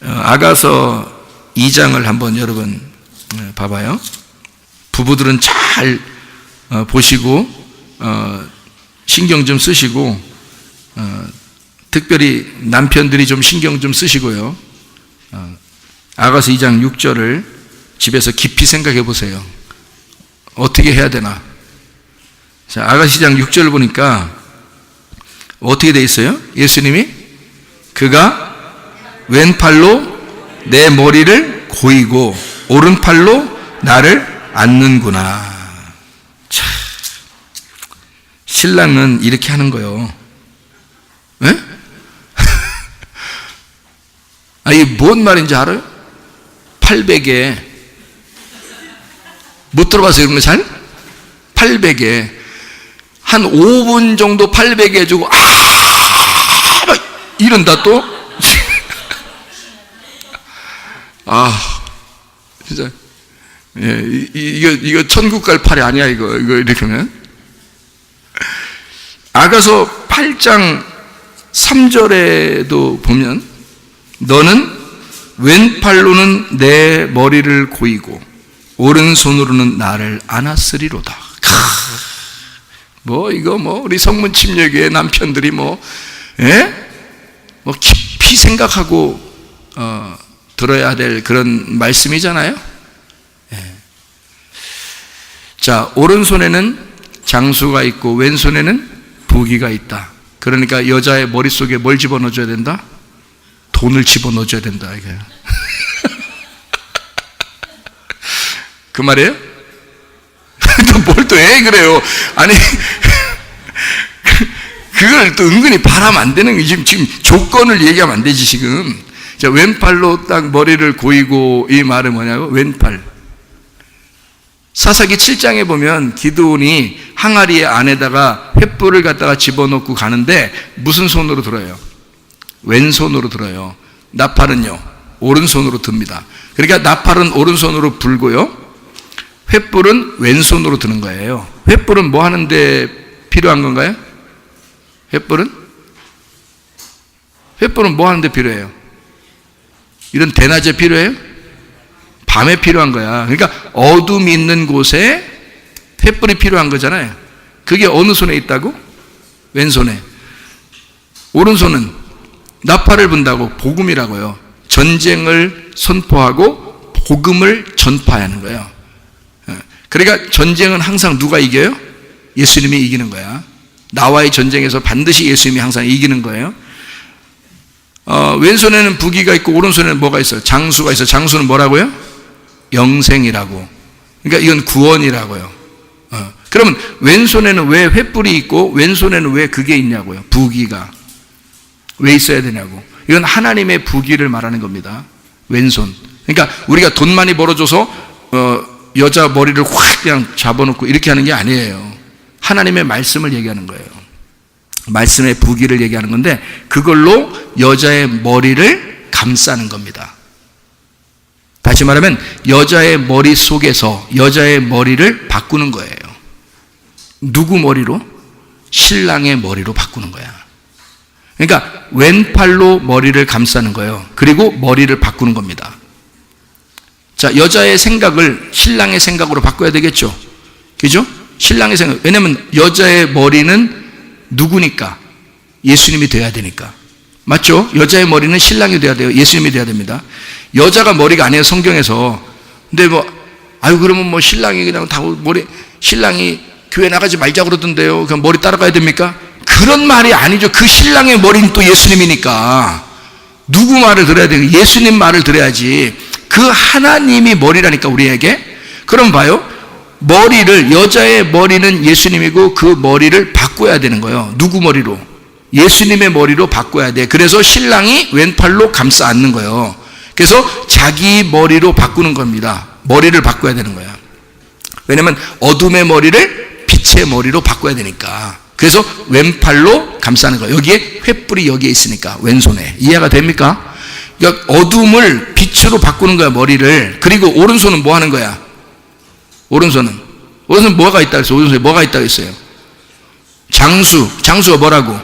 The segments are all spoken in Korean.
아가서 2장을 한번 여러분 봐봐요. 부부들은 잘 보시고 신경 좀 쓰시고 특별히 남편들이 좀 신경 좀 쓰시고요. 아가서 2장 6절을 집에서 깊이 생각해 보세요. 어떻게 해야 되나? 자, 아가서 2장 6절을 보니까 어떻게 돼 있어요? 예수님이 그가 왼팔로 내 머리를 고이고 오른팔로 나를 안는구나. 참, 신랑은 이렇게 하는 거요. 예? 이게 뭔 말인지 알아요? 팔베개. 못 들어봐서 이런 거 잘? 팔베개. 한 5분 정도 팔베개 해주고, 이런다 또? 진짜. 예, 이거 천국 갈 팔이 아니야, 이거 이렇게 하면. 아가서 8장 3절에도 보면, 너는 왼팔로는 내 머리를 고이고, 오른손으로는 나를 안았으리로다. 우리 성문 침례교회 남편들이 깊이 생각하고, 들어야 될 그런 말씀이잖아요. 예. 자, 오른손에는 장수가 있고 왼손에는 부귀가 있다. 그러니까 여자의 머릿속에 뭘 집어넣어줘야 된다? 돈을 집어넣어줘야 된다, 이게. 그 말이에요? 뭘 또 왜 그래요? 아니, 그걸 또 은근히 바라면 안 되는 게 지금 조건을 얘기하면 안 되지, 지금. 자, 왼팔로 딱 머리를 고이고, 이 말은 뭐냐고? 왼팔. 사사기 7장에 보면 기드온이 항아리 안에다가 횃불을 갖다가 집어넣고 가는데 무슨 손으로 들어요? 왼손으로 들어요. 나팔은요, 오른손으로 듭니다. 그러니까 나팔은 오른손으로 불고요, 횃불은 왼손으로 드는 거예요. 횃불은 뭐 하는데 필요한 건가요? 횃불은 뭐 하는데 필요해요? 이런 대낮에 필요해요? 밤에 필요한 거야. 그러니까 어둠이 있는 곳에 횃불이 필요한 거잖아요. 그게 어느 손에 있다고? 왼손에. 오른손은 나팔을 분다고, 복음이라고요. 전쟁을 선포하고 복음을 전파하는 거예요. 그러니까 전쟁은 항상 누가 이겨요? 예수님이 이기는 거야. 나와의 전쟁에서 반드시 예수님이 항상 이기는 거예요. 왼손에는 부귀가 있고 오른손에는 뭐가 있어요? 장수가 있어요. 장수는 뭐라고요? 영생이라고. 그러니까 이건 구원이라고요. 그러면 왼손에는 왜 횃불이 있고 왼손에는 왜 그게 있냐고요? 부귀가 왜 있어야 되냐고. 이건 하나님의 부귀를 말하는 겁니다. 왼손. 그러니까 우리가 돈 많이 벌어줘서 여자 머리를 확 그냥 잡아놓고 이렇게 하는 게 아니에요. 하나님의 말씀을 얘기하는 거예요. 말씀의 부귀를 얘기하는 건데 그걸로 여자의 머리를 감싸는 겁니다. 다시 말하면 여자의 머리 속에서 여자의 머리를 바꾸는 거예요. 누구 머리로? 신랑의 머리로 바꾸는 거야. 그러니까 왼팔로 머리를 감싸는 거예요. 그리고 머리를 바꾸는 겁니다. 자, 여자의 생각을 신랑의 생각으로 바꿔야 되겠죠. 그죠? 신랑의 생각. 왜냐면 여자의 머리는 누구니까? 예수님이 돼야 되니까. 맞죠? 여자의 머리는 신랑이 돼야 돼요. 예수님이 돼야 됩니다. 여자가 머리가 아니에요, 성경에서. 근데 그러면 신랑이 그냥 다 신랑이 교회 나가지 말자 그러던데요. 그냥 머리 따라가야 됩니까? 그런 말이 아니죠. 그 신랑의 머리는 또 예수님이니까. 누구 말을 들어야 돼요? 예수님 말을 들어야지. 그 하나님이 머리라니까, 우리에게. 그럼 봐요. 여자의 머리는 예수님이고 그 머리를 바꿔야 되는 거예요. 누구 머리로? 예수님의 머리로 바꿔야 돼. 그래서 신랑이 왼팔로 감싸 안는 거예요. 그래서 자기 머리로 바꾸는 겁니다. 머리를 바꿔야 되는 거야. 왜냐면 어둠의 머리를 빛의 머리로 바꿔야 되니까. 그래서 왼팔로 감싸는 거예요. 여기에 횃불이 여기에 있으니까, 왼손에. 이해가 됩니까? 그러니까 어둠을 빛으로 바꾸는 거야, 머리를. 그리고 오른손은 뭐 하는 거야? 오른손은 뭐가 있다 그랬어요? 오른손에 뭐가 있다 그랬어요? 장수가 뭐라고?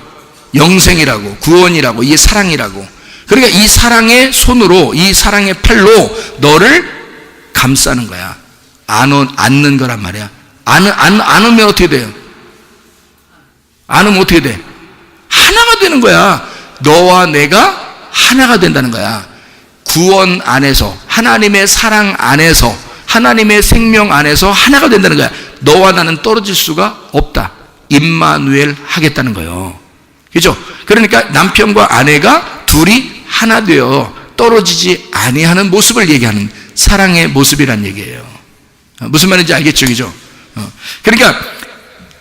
영생이라고, 구원이라고, 이게 사랑이라고. 그러니까 이 사랑의 손으로, 이 사랑의 팔로 너를 감싸는 거야. 안는 거란 말이야. 안으면 어떻게 돼요? 안으면 어떻게 돼? 하나가 되는 거야. 너와 내가 하나가 된다는 거야. 구원 안에서, 하나님의 사랑 안에서, 하나님의 생명 안에서 하나가 된다는 거야. 너와 나는 떨어질 수가 없다. 임마누엘 하겠다는 거예요. 그죠? 그러니까 남편과 아내가 둘이 하나 되어 떨어지지 아니하는 모습을 얘기하는 사랑의 모습이란 얘기예요. 무슨 말인지 알겠죠? 그죠? 그러니까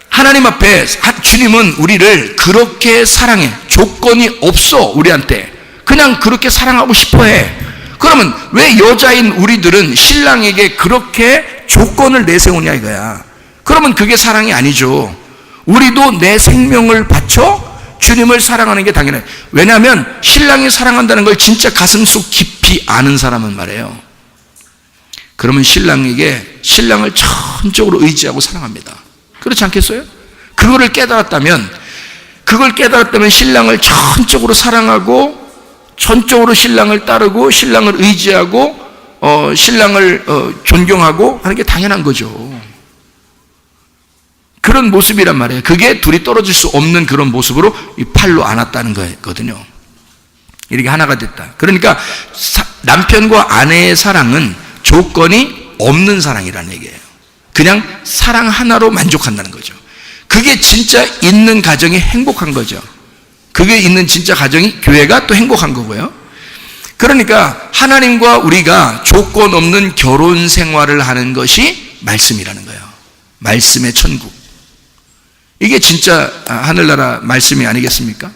하나님 앞에 주님은 우리를 그렇게 사랑해. 조건이 없어, 우리한테. 그냥 그렇게 사랑하고 싶어 해. 그러면 왜 여자인 우리들은 신랑에게 그렇게 조건을 내세우냐 이거야. 그러면 그게 사랑이 아니죠. 우리도 내 생명을 바쳐 주님을 사랑하는 게 당연해. 왜냐하면 신랑이 사랑한다는 걸 진짜 가슴속 깊이 아는 사람은 말이에요. 그러면 신랑을 전적으로 의지하고 사랑합니다. 그렇지 않겠어요? 그걸 깨달았다면 신랑을 전적으로 사랑하고 전적으로 신랑을 따르고 신랑을 의지하고 신랑을 존경하고 하는 게 당연한 거죠. 그런 모습이란 말이에요. 그게 둘이 떨어질 수 없는 그런 모습으로 이 팔로 안았다는 거거든요. 이렇게 하나가 됐다. 그러니까 남편과 아내의 사랑은 조건이 없는 사랑이라는 얘기예요. 그냥 사랑 하나로 만족한다는 거죠. 그게 진짜 있는 가정이 행복한 거죠. 그게 있는 진짜 가정이 교회가 또 행복한 거고요. 그러니까 하나님과 우리가 조건 없는 결혼 생활을 하는 것이 말씀이라는 거예요. 말씀의 천국. 이게 진짜 하늘나라 말씀이 아니겠습니까?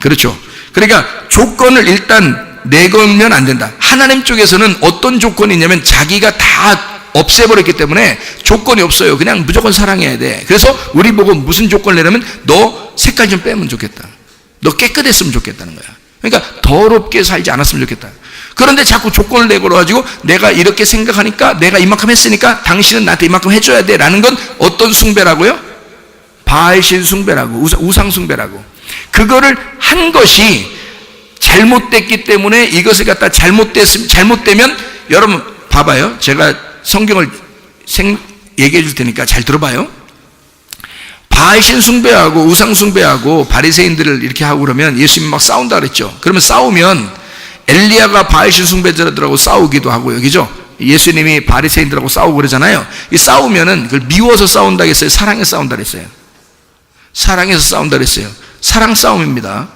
그렇죠. 그러니까 조건을 일단 내걸면 안 된다. 하나님 쪽에서는 어떤 조건이 있냐면 자기가 다 없애버렸기 때문에 조건이 없어요. 그냥 무조건 사랑해야 돼. 그래서 우리 보고 무슨 조건을 내려면 너 색깔 좀 빼면 좋겠다. 너 깨끗했으면 좋겠다는 거야. 그러니까 더럽게 살지 않았으면 좋겠다. 그런데 자꾸 조건을 내걸어가지고 내가 이렇게 생각하니까 내가 이만큼 했으니까 당신은 나한테 이만큼 해줘야 돼 라는 건 어떤 숭배라고요? 바알신 숭배라고, 우상 숭배라고. 그거를 한 것이 잘못됐기 때문에 이것을 갖다 잘못되면 여러분 봐봐요. 제가 성경을 얘기해 줄 테니까 잘 들어봐요. 바알신 숭배하고 우상 숭배하고 바리새인들을 이렇게 하고 그러면 예수님 막 싸운다 그랬죠. 그러면 싸우면 엘리야가 바알신 숭배자들하고 싸우기도 하고요. 그죠? 예수님이 바리새인들하고 싸우고 그러잖아요. 이 싸우면은 그걸 미워서 싸운다 했어요. 사랑해서 싸운다 그랬어요. 사랑해서 싸운다 그랬어요. 사랑 싸움입니다.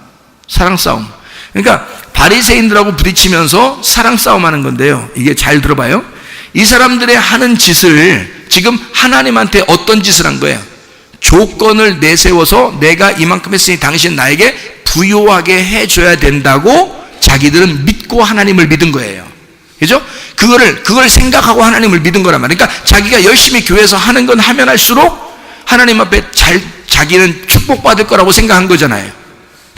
사랑 싸움. 그러니까 바리새인들하고 부딪히면서 사랑 싸움하는 건데요. 이게 잘 들어봐요. 이 사람들의 하는 짓을 지금 하나님한테 어떤 짓을 한 거예요? 조건을 내세워서 내가 이만큼 했으니 당신 나에게 부요하게 해줘야 된다고 자기들은 믿고 하나님을 믿은 거예요. 그죠? 그걸 생각하고 하나님을 믿은 거란 말이에요. 그러니까 자기가 열심히 교회에서 하는 건 하면 할수록 하나님 앞에 자기는 축복받을 거라고 생각한 거잖아요.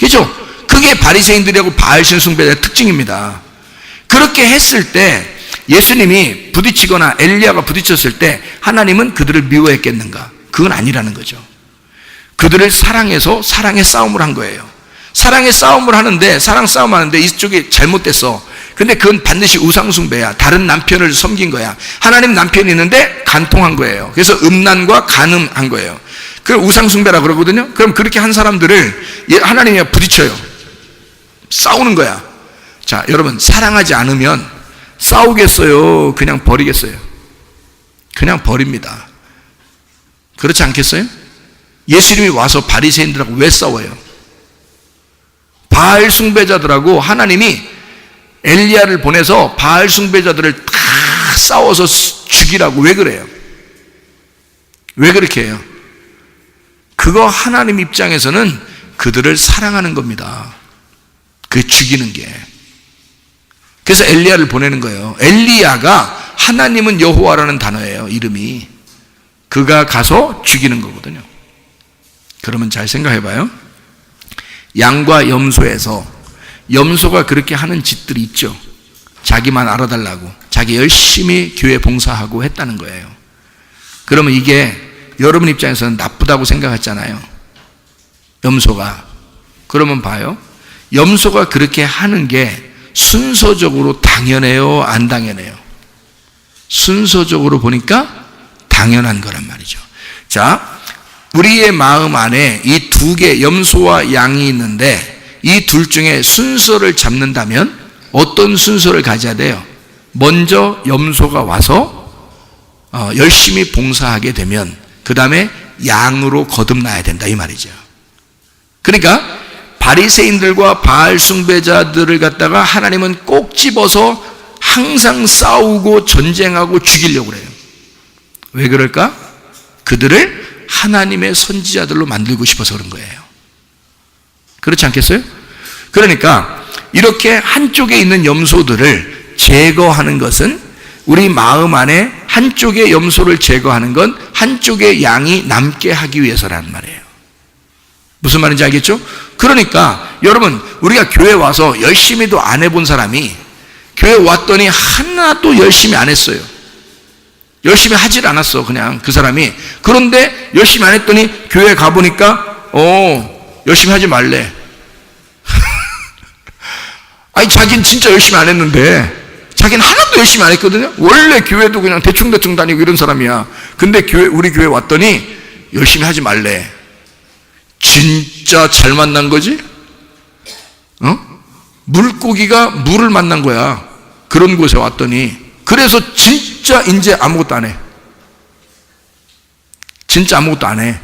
그죠? 그게 바리새인들하고 바알신 숭배자의 특징입니다. 그렇게 했을 때 예수님이 부딪히거나 엘리야가 부딪혔을 때 하나님은 그들을 미워했겠는가? 그건 아니라는 거죠. 그들을 사랑해서 사랑의 싸움을 한 거예요. 사랑의 싸움을 하는데, 사랑 싸움 하는데 이쪽이 잘못됐어. 근데 그건 반드시 우상숭배야. 다른 남편을 섬긴 거야. 하나님 남편이 있는데 간통한 거예요. 그래서 음란과 간음한 거예요. 그걸 우상숭배라 그러거든요. 그럼 그렇게 한 사람들을 하나님이 부딪혀요. 싸우는 거야. 자, 여러분, 사랑하지 않으면 싸우겠어요? 그냥 버리겠어요? 그냥 버립니다. 그렇지 않겠어요? 예수님이 와서 바리새인들하고 왜 싸워요? 바알 숭배자들하고 하나님이 엘리야를 보내서 바알 숭배자들을 다 싸워서 죽이라고 왜 그래요? 왜 그렇게 해요? 그거 하나님 입장에서는 그들을 사랑하는 겁니다. 그 죽이는 게. 그래서 엘리야를 보내는 거예요. 엘리야가 하나님은 여호와라는 단어예요. 이름이. 그가 가서 죽이는 거거든요. 그러면 잘 생각해 봐요. 양과 염소에서 염소가 그렇게 하는 짓들이 있죠. 자기만 알아달라고 자기 열심히 교회 봉사하고 했다는 거예요. 그러면 이게 여러분 입장에서는 나쁘다고 생각했잖아요. 염소가. 그러면 봐요. 염소가 그렇게 하는 게 순서적으로 당연해요, 안 당연해요? 순서적으로 보니까 당연한 거란 말이죠. 자, 우리의 마음 안에 이 두 개, 염소와 양이 있는데 이 둘 중에 순서를 잡는다면 어떤 순서를 가져야 돼요? 먼저 염소가 와서 열심히 봉사하게 되면 그 다음에 양으로 거듭나야 된다, 이 말이죠. 그러니까 바리새인들과 바알 숭배자들을 갖다가 하나님은 꼭 집어서 항상 싸우고 전쟁하고 죽이려고 그래요. 왜 그럴까? 그들을 하나님의 선지자들로 만들고 싶어서 그런 거예요. 그렇지 않겠어요? 그러니까 이렇게 한쪽에 있는 염소들을 제거하는 것은, 우리 마음 안에 한쪽의 염소를 제거하는 건 한쪽의 양이 남게 하기 위해서라는 말이에요. 무슨 말인지 알겠죠? 그러니까 여러분, 우리가 교회 와서 열심히도 안 해본 사람이 교회 왔더니 하나도 열심히 안 했어요. 열심히 하질 않았어, 그냥 그 사람이. 그런데 열심히 안 했더니 교회 가보니까 열심히 하지 말래. 아니, 자기는 진짜 열심히 안 했는데, 자기는 하나도 열심히 안 했거든요. 원래 교회도 그냥 대충대충 다니고 이런 사람이야. 근데 우리 교회 왔더니 열심히 하지 말래. 진짜 잘 만난 거지? 물고기가 물을 만난 거야. 그런 곳에 왔더니. 그래서 진짜 이제 아무것도 안 해. 진짜 아무것도 안 해.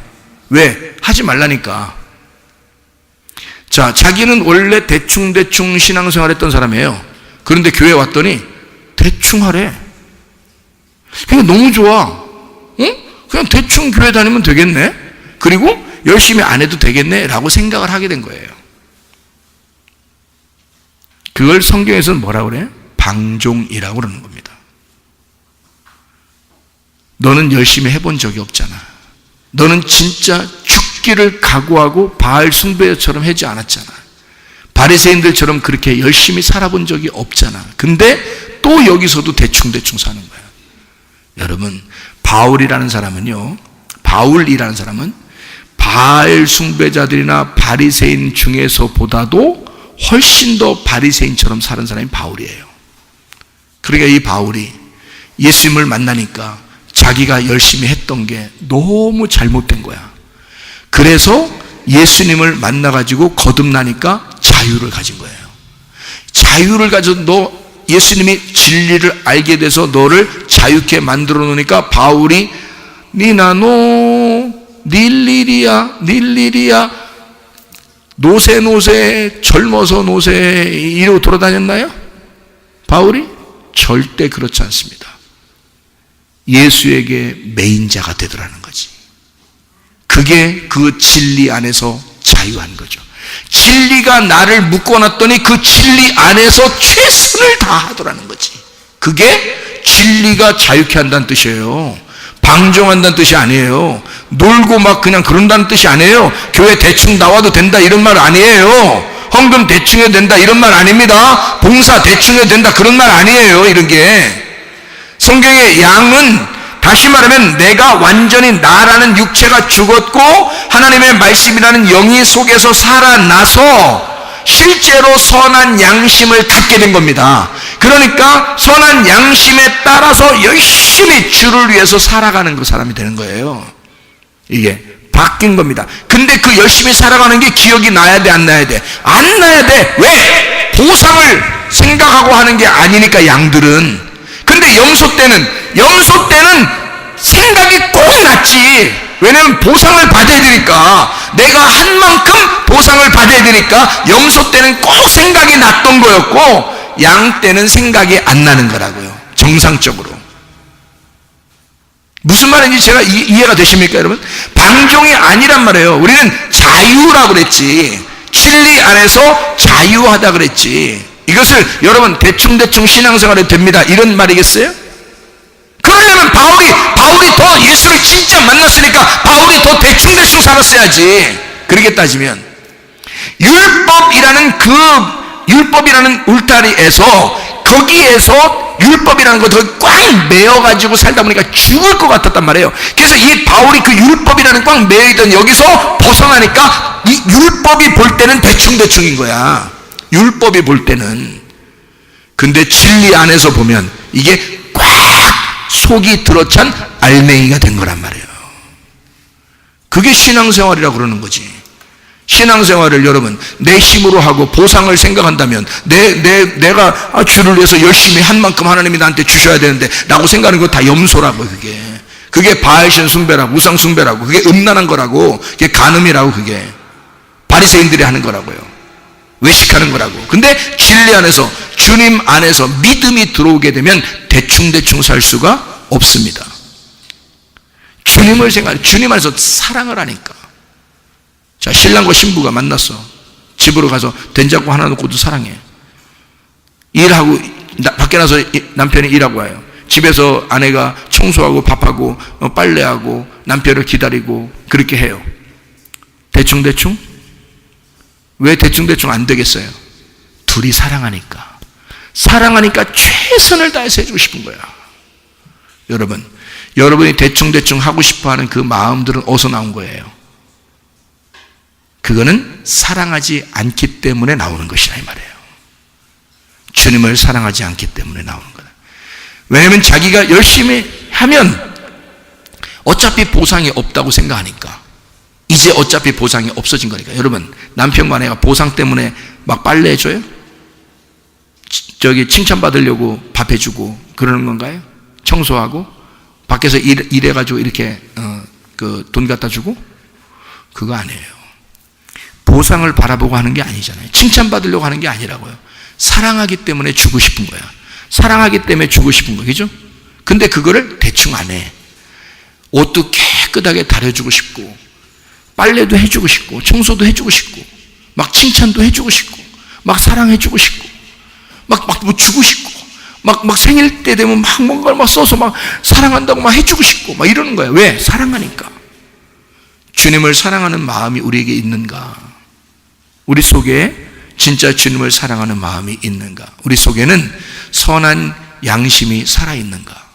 왜? 하지 말라니까. 자, 자기는 원래 대충대충 신앙생활 했던 사람이에요. 그런데 교회 왔더니 대충 하래. 그냥 너무 좋아. 그냥 대충 교회 다니면 되겠네. 그리고 열심히 안 해도 되겠네 라고 생각을 하게 된 거예요. 그걸 성경에서는 뭐라고 그래요? 방종이라고 그러는 겁니다. 너는 열심히 해본 적이 없잖아. 너는 진짜 죽기를 각오하고 바알 숭배처럼 하지 않았잖아. 바리새인들처럼 그렇게 열심히 살아본 적이 없잖아. 근데 또 여기서도 대충대충 사는 거야. 여러분, 바울이라는 사람은 바알 숭배자들이나 바리새인 중에서보다도 훨씬 더 바리새인처럼 사는 사람이 바울이에요. 그러니까 이 바울이 예수님을 만나니까 자기가 열심히 했던 게 너무 잘못된 거야. 그래서 예수님을 만나가지고 거듭나니까 자유를 가진 거예요. 자유를 가져서 너 예수님이 진리를 알게 돼서 너를 자유케 만들어 놓으니까 바울이 니나노 닐리리야 노세 젊어서 노세 이러고 돌아다녔나요? 바울이? 절대 그렇지 않습니다. 예수에게 매인자가 되더라는 거지. 그게 그 진리 안에서 자유한 거죠. 진리가 나를 묶어놨더니 그 진리 안에서 최선을 다하더라는 거지. 그게 진리가 자유케 한다는 뜻이에요. 방종한다는 뜻이 아니에요. 놀고 막 그냥 그런다는 뜻이 아니에요. 교회 대충 나와도 된다 이런 말 아니에요. 헌금 대충 해도 된다 이런 말 아닙니다. 봉사 대충 해도 된다 그런 말 아니에요. 이런 게 성경의 양은, 다시 말하면 내가 완전히 나라는 육체가 죽었고 하나님의 말씀이라는 영이 속에서 살아나서 실제로 선한 양심을 갖게 된 겁니다. 그러니까 선한 양심에 따라서 열심히 주를 위해서 살아가는 그 사람이 되는 거예요. 이게 바뀐 겁니다. 근데 그 열심히 살아가는 게 기억이 나야 돼, 안 나야 돼? 안 나야 돼. 왜? 보상을 생각하고 하는 게 아니니까, 양들은. 근데 염소 때는 생각이 꼭 났지. 왜냐면 보상을 받아야 되니까. 내가 한 만큼 보상을 받아야 되니까 염소 때는 꼭 생각이 났던 거였고, 양 때는 생각이 안 나는 거라고요. 정상적으로. 무슨 말인지 제가 이해가 되십니까, 여러분? 방종이 아니란 말이에요. 우리는 자유라고 그랬지. 진리 안에서 자유하다 그랬지. 이것을 여러분 대충대충 신앙생활이 됩니다 이런 말이겠어요? 그러려면 바울이 더 예수를 진짜 만났으니까 바울이 더 대충대충 살았어야지. 그렇게 따지면 율법이라는 울타리에서, 거기에서 율법이라는 것을 꽉 메어가지고 살다 보니까 죽을 것 같았단 말이에요. 그래서 이 바울이 그 율법이라는 꽉 메어있던 여기서 벗어나니까 이 율법이 볼 때는 대충대충인 거야. 율법이 볼 때는. 근데 진리 안에서 보면 이게 꽉 속이 들어찬 알맹이가 된 거란 말이에요. 그게 신앙생활이라고 그러는 거지. 신앙생활을 여러분 내 힘으로 하고 보상을 생각한다면 내가 주를 위해서 열심히 한 만큼 하나님이 나한테 주셔야 되는데 라고 생각하는 거 다 염소라고. 그게 바알신 숭배라고, 우상 숭배라고, 그게 음란한 거라고, 그게 간음이라고, 그게 바리새인들이 하는 거라고요. 외식하는 거라고. 근데 진리 안에서, 주님 안에서 믿음이 들어오게 되면 대충대충 살 수가 없습니다. 주님을 생각해, 주님 안에서 사랑을 하니까. 자, 신랑과 신부가 만났어. 집으로 가서 된장국 하나 놓고도 사랑해. 일하고 밖에 나서 남편이 일하고 와요. 집에서 아내가 청소하고 밥하고 빨래하고 남편을 기다리고 그렇게 해요. 대충대충? 왜 대충대충 안 되겠어요? 둘이 사랑하니까. 사랑하니까 최선을 다해서 해주고 싶은 거야. 여러분, 여러분이 대충대충 하고 싶어하는 그 마음들은 어디서 나온 거예요? 그거는 사랑하지 않기 때문에 나오는 것이라 이 말이에요. 주님을 사랑하지 않기 때문에 나오는 거다. 왜냐하면 자기가 열심히 하면 어차피 보상이 없다고 생각하니까. 이제 어차피 보상이 없어진 거니까. 여러분, 남편과 아내가 보상 때문에 막 빨래해줘요? 저기 칭찬받으려고 밥 해주고 그러는 건가요? 청소하고 밖에서 일해가지고 이렇게 돈 갖다 주고? 그거 아니에요. 보상을 바라보고 하는 게 아니잖아요. 칭찬받으려고 하는 게 아니라고요. 사랑하기 때문에 주고 싶은 거야. 사랑하기 때문에 주고 싶은 거, 그죠? 근데 그거를 대충 안 해. 옷도 깨끗하게 다려주고 싶고, 빨래도 해주고 싶고, 청소도 해주고 싶고, 막 칭찬도 해주고 싶고, 막 사랑해주고 싶고, 막 뭐 주고 싶고, 막 생일 때 되면 막 뭔가를 막 써서 막 사랑한다고 막 해주고 싶고, 막 이러는 거야. 왜? 사랑하니까. 주님을 사랑하는 마음이 우리에게 있는가? 우리 속에 진짜 주님을 사랑하는 마음이 있는가? 우리 속에는 선한 양심이 살아있는가?